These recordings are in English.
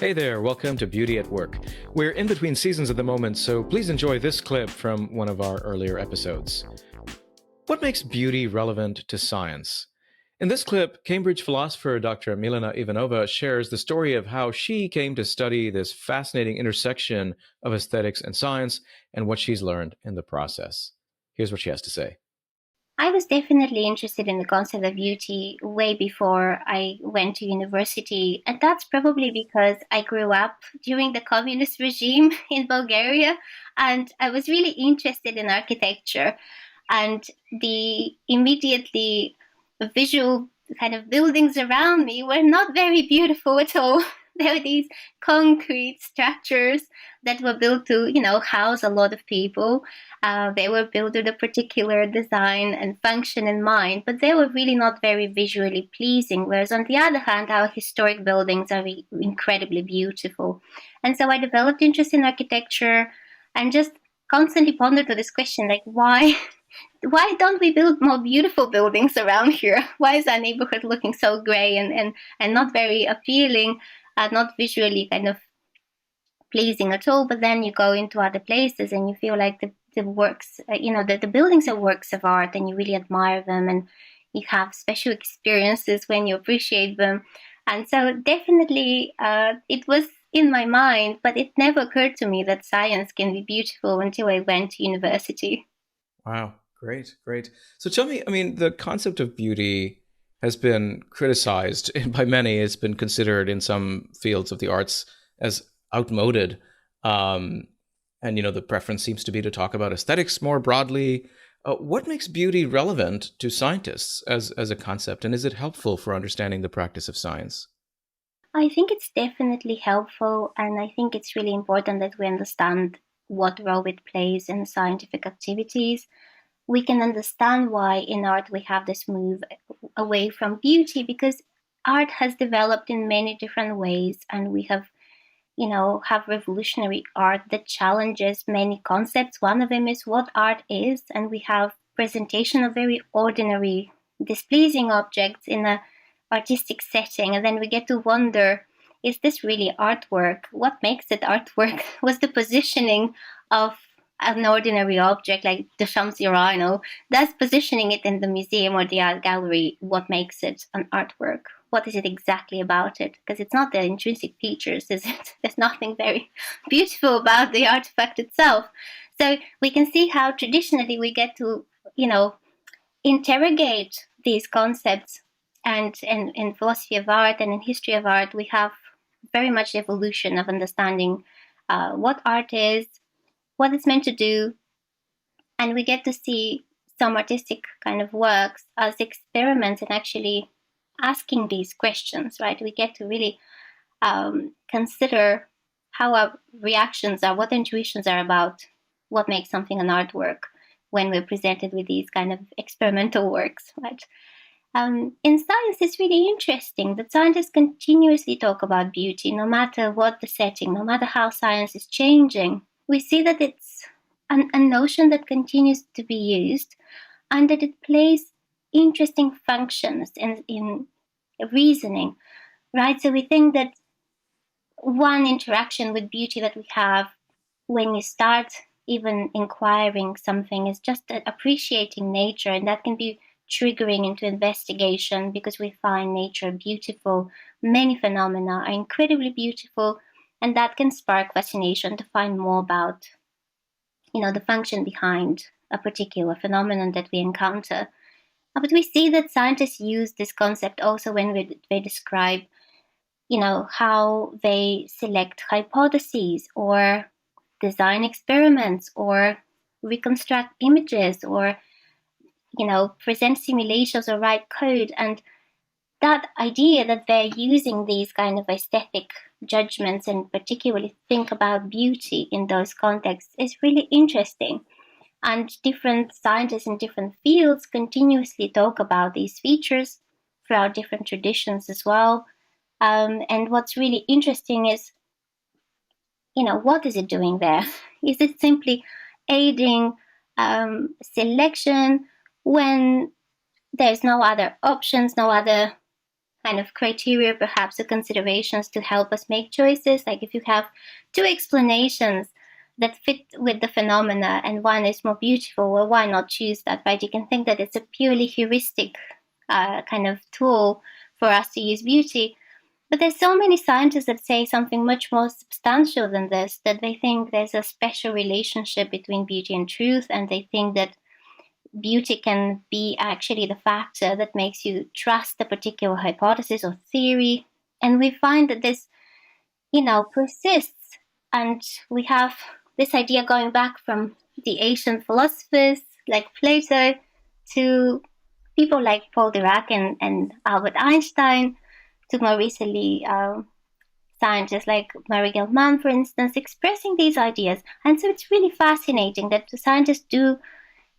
Hey there, welcome to Beauty at Work. We're in between seasons at the moment, so please enjoy this clip from one of our earlier episodes. What makes beauty relevant to science? In this clip, Cambridge philosopher Dr. Milena Ivanova shares the story of how she came to study this fascinating intersection of aesthetics and science and what she's learned in the process. Here's what she has to say. I was definitely interested in the concept of beauty way before I went to university. And that's probably because I grew up during the communist regime in Bulgaria. And I was really interested in architecture. And the immediately visual kind of buildings around me were not very beautiful at all. There were these concrete structures that were built to, house a lot of people. They were built with a particular design and function in mind, but they were really not very visually pleasing. Whereas on the other hand, our historic buildings are incredibly beautiful. And so I developed interest in architecture and just constantly pondered to this question, like, why don't we build more beautiful buildings around here? Why is our neighborhood looking so gray and not very appealing, not visually kind of pleasing at all? But then you go into other places and you feel like the works, the buildings are works of art and you really admire them and you have special experiences when you appreciate them. And so definitely it was in my mind, but it never occurred to me that science can be beautiful until I went to university. Wow, great, great. So tell me, the concept of beauty has been criticized by many. It's been considered in some fields of the arts as outmoded. And, the preference seems to be to talk about aesthetics more broadly. What makes beauty relevant to scientists as a concept? And is it helpful for understanding the practice of science? I think it's definitely helpful, and I think it's really important that we understand what role it plays in scientific activities. We can understand why in art we have this move away from beauty because art has developed in many different ways, and we have revolutionary art that challenges many concepts. One of them is what art is, and we have presentation of very ordinary, displeasing objects in a artistic setting, and then we get to wonder, is this really artwork? What makes it artwork? Was the positioning of an ordinary object like Duchamp's urinal, that's positioning it in the museum or the art gallery, what makes it an artwork? What is it exactly about it? Because it's not the intrinsic features, is it? There's nothing very beautiful about the artifact itself. So we can see how traditionally we get to, interrogate these concepts. And in philosophy of art and in history of art, we have very much the evolution of understanding what art is, what it's meant to do, and we get to see some artistic kind of works as experiments and actually asking these questions, right? We get to really consider how our reactions are, what intuitions are about what makes something an artwork when we're presented with these kind of experimental works, right? In science, it's really interesting that scientists continuously talk about beauty, no matter what the setting, no matter how science is changing. We see that it's a notion that continues to be used and that it plays interesting functions in reasoning, right? So we think that one interaction with beauty that we have when you start even inquiring something is just appreciating nature, and that can be triggering into investigation because we find nature beautiful. Many phenomena are incredibly beautiful, and that can spark fascination to find more about, the function behind a particular phenomenon that we encounter. But we see that scientists use this concept also when they describe, how they select hypotheses or design experiments or reconstruct images or, present simulations or write code. And that idea that they're using these kind of aesthetic judgments and particularly think about beauty in those contexts is really interesting. And different scientists in different fields continuously talk about these features throughout different traditions as well. And what's really interesting is, what is it doing there? Is it simply aiding selection when there's no other options, no other kind of criteria, perhaps, or considerations to help us make choices. Like if you have two explanations that fit with the phenomena and one is more beautiful, well, why not choose that, right? You can think that it's a purely heuristic kind of tool for us to use beauty. But there's so many scientists that say something much more substantial than this, that they think there's a special relationship between beauty and truth, and they think that beauty can be actually the factor that makes you trust a particular hypothesis or theory. And we find that this, persists. And we have this idea going back from the ancient philosophers like Plato to people like Paul Dirac and Albert Einstein, to more recently scientists like Mary Gell-Mann, for instance, expressing these ideas. And so it's really fascinating that the scientists do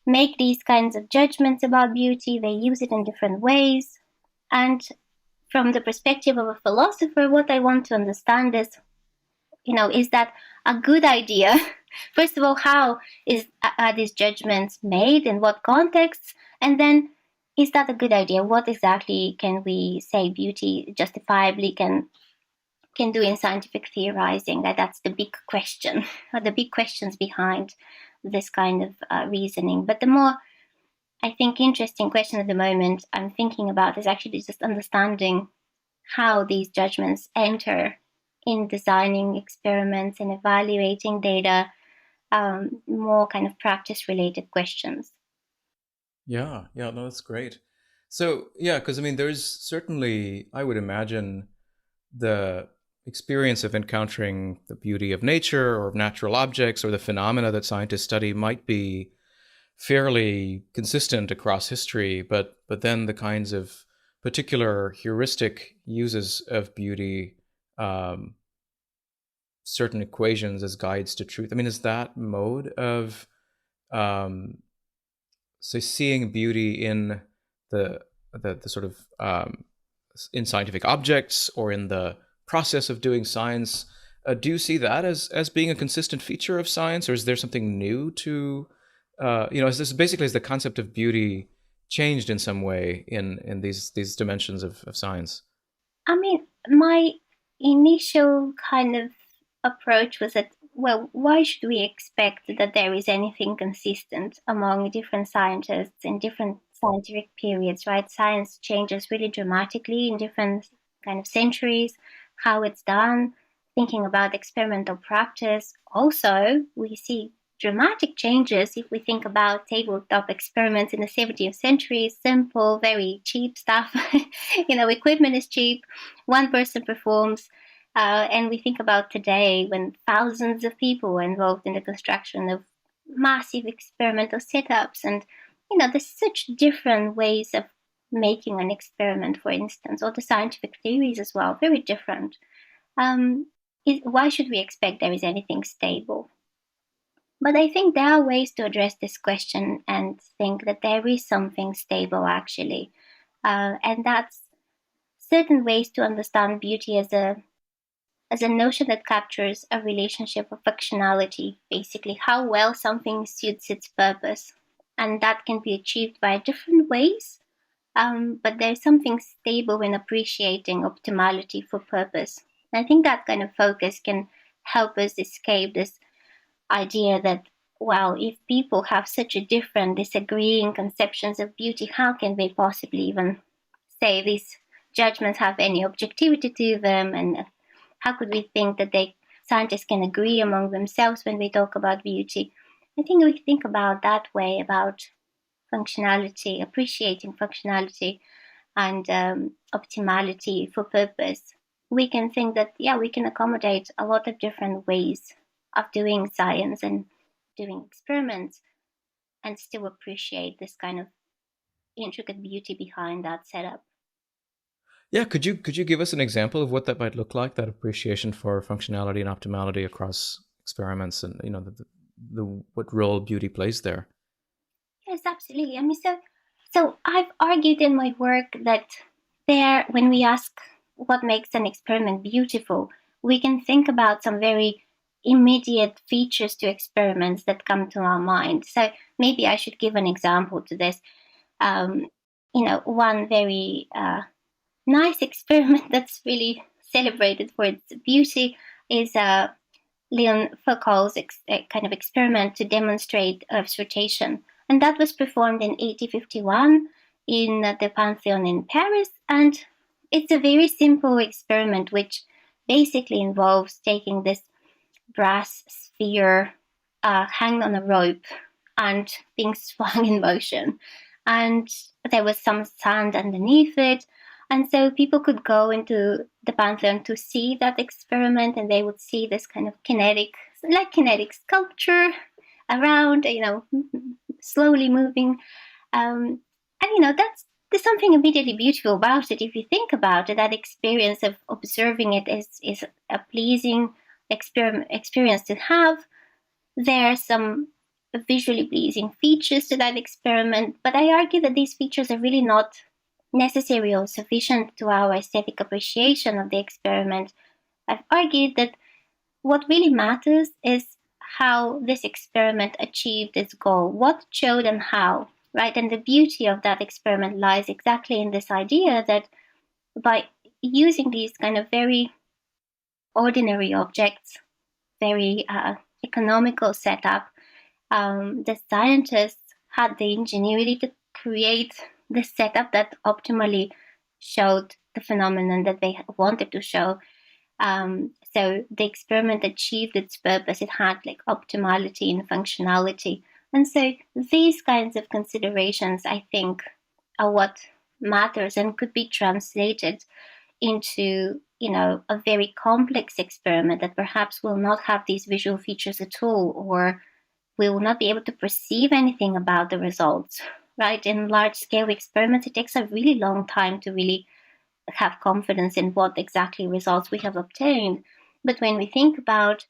make these kinds of judgments about beauty. They use it in different ways. And from the perspective of a philosopher, what I want to understand is that a good idea? First of all, how are these judgments made, in what contexts? And then, is that a good idea? What exactly can we say beauty justifiably can do in scientific theorizing? That's the big question, or the big questions behind this kind of reasoning. But the more, I think, interesting question at the moment I'm thinking about is actually just understanding how these judgments enter in designing experiments and evaluating data, more kind of practice related questions. Yeah, yeah, no, that's great. So, yeah, because I mean, there's certainly, I would imagine, the experience of encountering the beauty of nature or of natural objects or the phenomena that scientists study might be fairly consistent across history, but then the kinds of particular heuristic uses of beauty, um, certain equations as guides to truth. I mean, is that mode of um, so seeing beauty in the the sort of in scientific objects or in the process of doing science. Do you see that as being a consistent feature of science, or is there something new to is this basically has the concept of beauty changed in some way in these dimensions of science? I mean, my initial kind of approach was that, well, why should we expect that there is anything consistent among different scientists in different scientific periods, right? Science changes really dramatically in different kind of centuries, how it's done, thinking about experimental practice. Also, we see dramatic changes if we think about tabletop experiments in the 17th century, simple, very cheap stuff. Equipment is cheap, one person performs. And we think about today when thousands of people were involved in the construction of massive experimental setups. And, there's such different ways of making an experiment, for instance, or the scientific theories as well, very different. Um, why should we expect there is anything stable? But I think there are ways to address this question and think that there is something stable actually. And that's certain ways to understand beauty as a notion that captures a relationship of functionality, basically how well something suits its purpose. And that can be achieved by different ways, but there's something stable in appreciating optimality for purpose. And I think that kind of focus can help us escape this idea that, well, if people have such a different, disagreeing conceptions of beauty, how can they possibly even say these judgments have any objectivity to them? And how could we think that scientists can agree among themselves when we talk about beauty? I think we think about that way, about functionality, appreciating functionality and optimality for purpose. We can think that, yeah, we can accommodate a lot of different ways of doing science and doing experiments and still appreciate this kind of intricate beauty behind that setup. Yeah, could you give us an example of what that might look like? That appreciation for functionality and optimality across experiments, and the what role beauty plays there. Yes, absolutely. I mean, so I've argued in my work that when we ask what makes an experiment beautiful, we can think about some very immediate features to experiments that come to our mind. So maybe I should give an example to this. One very nice experiment that's really celebrated for its beauty is Leon Foucault's kind of experiment to demonstrate Earth's rotation. And that was performed in 1851 in the Pantheon in Paris. And it's a very simple experiment which basically involves taking this brass sphere hanging on a rope and being swung in motion. And there was some sand underneath it. And so people could go into the Pantheon to see that experiment, and they would see this kind of kinetic sculpture around, slowly moving. That's there's something immediately beautiful about it. If you think about it, that experience of observing it is a pleasing experience to have. There are some visually pleasing features to that experiment, but I argue that these features are really not necessary or sufficient to our aesthetic appreciation of the experiment. I've argued that what really matters is how this experiment achieved its goal, what showed and how, right? And the beauty of that experiment lies exactly in this idea that by using these kind of very ordinary objects, very economical setup, the scientists had the ingenuity to create the setup that optimally showed the phenomenon that they wanted to show. So the experiment achieved its purpose. It had optimality and functionality. And so these kinds of considerations, I think, are what matters and could be translated into a very complex experiment that perhaps will not have these visual features at all, or we will not be able to perceive anything about the results, right? In large-scale experiments, it takes a really long time to really have confidence in what exactly results we have obtained. But when we think about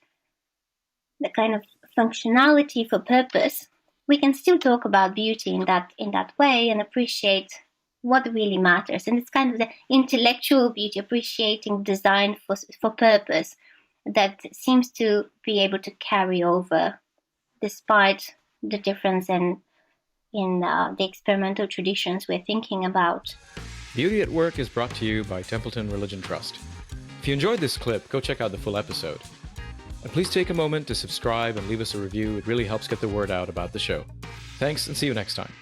the kind of functionality for purpose, we can still talk about beauty in that way and appreciate what really matters. And it's kind of the intellectual beauty, appreciating design for purpose, that seems to be able to carry over despite the difference in the experimental traditions we're thinking about. Beauty at Work is brought to you by Templeton Religion Trust. If you enjoyed this clip, go check out the full episode. And please take a moment to subscribe and leave us a review. It really helps get the word out about the show. Thanks, and see you next time.